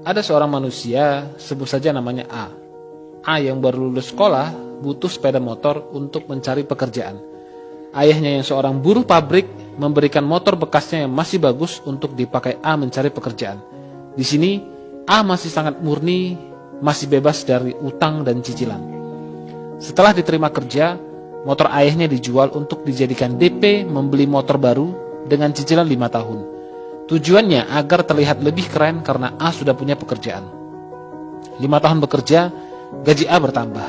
Ada seorang manusia, sebut saja namanya A. A yang baru lulus sekolah butuh sepeda motor untuk mencari pekerjaan. Ayahnya yang seorang buruh pabrik memberikan motor bekasnya yang masih bagus untuk dipakai A mencari pekerjaan. Di sini A masih sangat murni, masih bebas dari utang dan cicilan. Setelah diterima kerja, motor ayahnya dijual untuk dijadikan DP membeli motor baru dengan cicilan 5 tahun. Tujuannya agar terlihat lebih keren karena A sudah punya pekerjaan. 5 tahun bekerja, gaji A bertambah.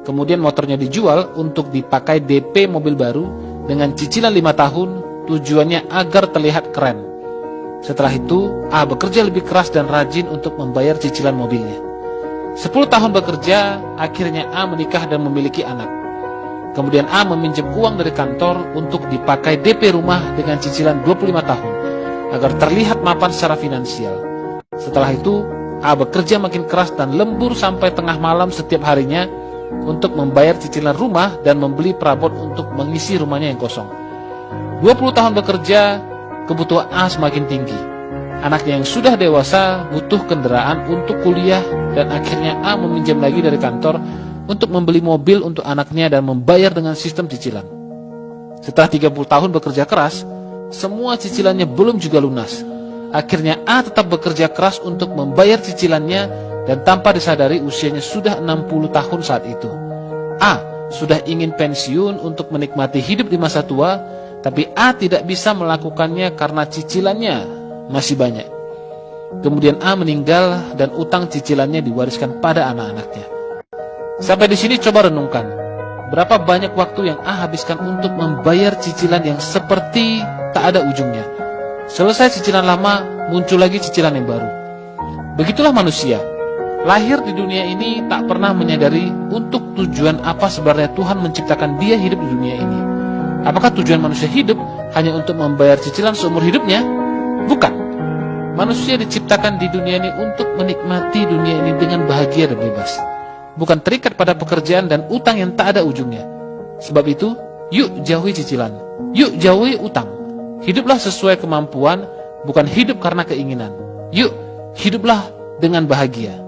Kemudian motornya dijual untuk dipakai DP mobil baru dengan cicilan 5 tahun, tujuannya agar terlihat keren. Setelah itu, A bekerja lebih keras dan rajin untuk membayar cicilan mobilnya. 10 tahun bekerja, akhirnya A menikah dan memiliki anak. Kemudian A meminjam uang dari kantor untuk dipakai DP rumah dengan cicilan 25 tahun, agar terlihat mapan secara finansial. Setelah itu, A bekerja makin keras dan lembur sampai tengah malam setiap harinya untuk membayar cicilan rumah dan membeli perabot untuk mengisi rumahnya yang kosong. 20 tahun bekerja, kebutuhan A semakin tinggi. Anaknya yang sudah dewasa butuh kendaraan untuk kuliah dan akhirnya A meminjam lagi dari kantor untuk membeli mobil untuk anaknya dan membayar dengan sistem cicilan. Setelah 30 tahun bekerja keras, semua cicilannya belum juga lunas. Akhirnya A tetap bekerja keras untuk membayar cicilannya dan tanpa disadari usianya sudah 60 tahun saat itu. A sudah ingin pensiun untuk menikmati hidup di masa tua, tapi A tidak bisa melakukannya karena cicilannya masih banyak. Kemudian A meninggal dan utang cicilannya diwariskan pada anak-anaknya. Sampai di sini coba renungkan, berapa banyak waktu yang A habiskan untuk membayar cicilan yang seperti tak ada ujungnya. Selesai cicilan lama, muncul lagi cicilan yang baru. Begitulah manusia. Lahir di dunia ini tak pernah menyadari untuk tujuan apa sebenarnya Tuhan menciptakan dia hidup di dunia ini. Apakah tujuan manusia hidup hanya untuk membayar cicilan seumur hidupnya? Bukan. Manusia diciptakan di dunia ini untuk menikmati dunia ini dengan bahagia dan bebas. Bukan terikat pada pekerjaan dan utang yang tak ada ujungnya. Sebab itu, yuk jauhi cicilan. Yuk jauhi utang. Hiduplah sesuai kemampuan, bukan hidup karena keinginan. Yuk, hiduplah dengan bahagia.